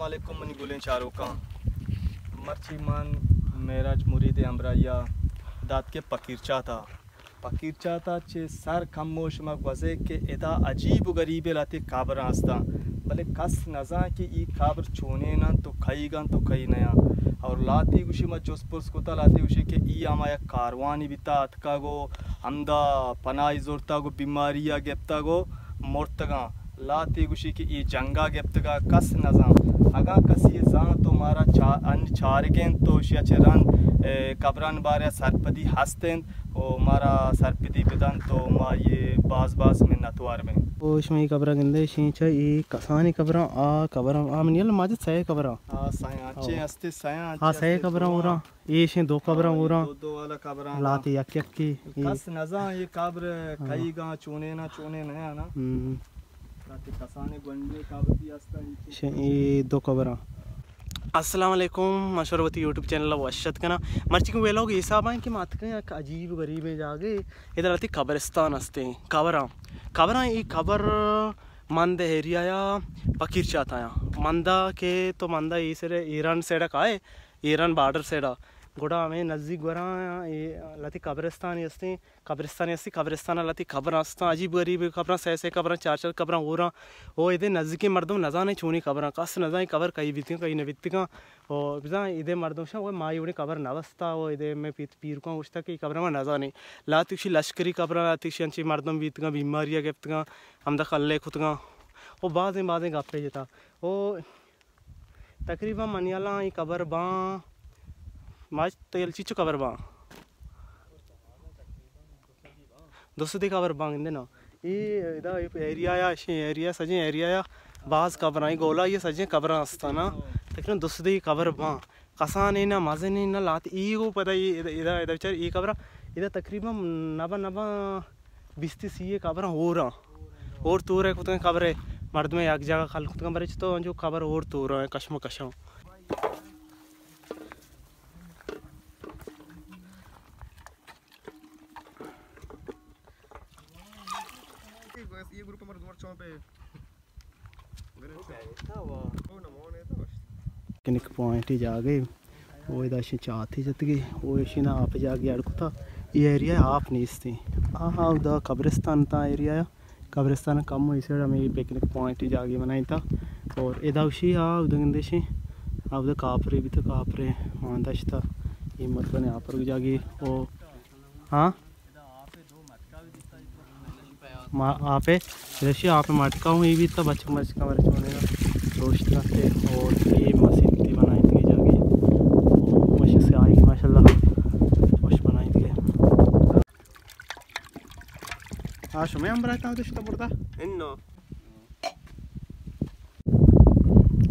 अस्सलामुअलैकुम मनी गुलें चारोका मर्ची मान मेराज मुरीद अमराया दात के पकीरचा था चे सर खामोश मग वजे के एदा अजीब गरीब लाते काबर आस्ता भले कस नजा कि ई काबर चोने ना तो कई नया और लाती गुशी मत जोसपुर कोता लाती गुशी के ई आमाया कारवानी बिता अतका गो अंदा पनाई जोरता गो बीमारिया गेप्ता गो मोर्तगा लाती गुशी की ई जंगा गेप्तगा कस नजा अगा कसी जान तो मारा चारगें तो शिया चरन कबरन बारे सरपदी हस्तें ओ मारा सरपदी बिदन तो मा ये बाज में नतवार में ओ इसमें कबरा गंदे शींचा ये कसानी कबरा आ मनियल माजे सय कबरा साया अच्छे हस्ते साया हां सय कबरा ओरा ये शे दो कबरा ओरा दो वाला कबरा लाती यक की कस नजा ये कब्र कई गा चोने नया ना लाती कसाने गंडे काबती हस्ता ये दो कबरा अस्सलाम वालेकुम मशवरवती यूट्यूब चैनल वशत कना मर्ची को वेलोग हिसाब है कि मात के अजीब गरीब है जागे इधर आती कब्रिस्तान हस्ते कबरा ये कबर मंद एरिया या पकीर चाहता है मंदा के तो मंदा इसे ईरान सेड़ा का है ईरान बॉर्डर सेड़ा गोड़ा में नज़दीक गोरा लती कब्रिस्तान लती खबर आस्ता अजीब गरीब खबर सह खबर चार खबर हो रहा वो इधे नज़दीकी मर्दम नज़ा नहीं छूनी खबर कस नज़ा खबर कई बीती कई न बीती का और बिजा इधे मर्दम शा वो माँ उन्हें खबर नवस्ता वो इधे में पीर का उछता कि खबर में नज़ा नहीं लाती लश्करी खबर लाती अच्छी मर्दम बीत का बीमारियाँ गेप्त का हमदा कल्ले खुद का वो बाज़ें गप्पे जता वो तकरीबन मनियाला ये खबर बा माज तेल चीचो कबर बा दोस्तों कबर बा इंदे ना ये इदा एरिया या एरिया सजे एरिया या बाज कबर आई गोला ये सजे कबर आस्ता ना लेकिन दोस्तों कबर बा कसा नहीं ना मजे नहीं ना लात ई को पता ये इदा इदा बेचार ये कबर इदा तकरीबन नबा बिस्ती सी ये कबर हो रहा और तूर है कुछ कबर है मर्द में एक जगह खाल कुछ कबर तो जो कबर और तूर है कशम ये ग्रुप हमारे दोस्त चौं पे किनिक पॉइंट ही जा गए वो इधर से चाहती जत गई वो इसी ना आप जा गया अड़को था ये एरिया आप नहीं थी हाँ उधर कब्रिस्तान था एरिया कब्रिस्तान कम हुई से हमें पिकनिक पॉइंट ही जा गई बनाई था और इधर उसी हाँ उधर गंदे से आप उधर कापरे भी तो कापरे मानदाश था ये मत बने यहाँ पर जागी वो हाँ आपे जैसे आप मटका हूँ ये भी तो बच्चा मचका वर्च बनेगा रोस्ट करते और ये मसीन की बनाई थी जाके मशीन से आएगी माशाल्लाह रोस्ट बनाई थी हाँ शुमे हम रहता हूँ तो इतना पड़ता इन्नो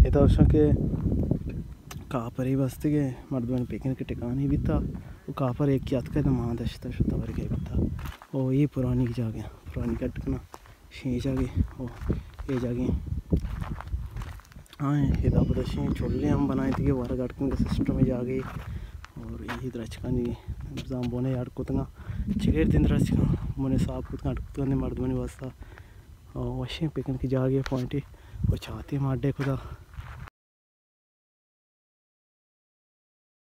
ये तो उसमें के कापर ही बसते गए मर्दवान पिकनिक के ठिकाने भी था वो कापर एक याद का तो महादश शुद्ध भर गए भी था वो ये पुरानी की जागे पुरानी कटकना शी जागे ओ ये जागे हाँ ये दापदा शी छोले हम बनाए थे वारा गटकन के सिस्टम में जा गई और ये द्रचका नहीं जाम बोने यार कुतना चिकेट दिन द्रचका मोने साफ कुतना अटकता ने मर्द बने वास्ता और वशी पिकन की जा गए पॉइंट और चाहते मार दे खुदा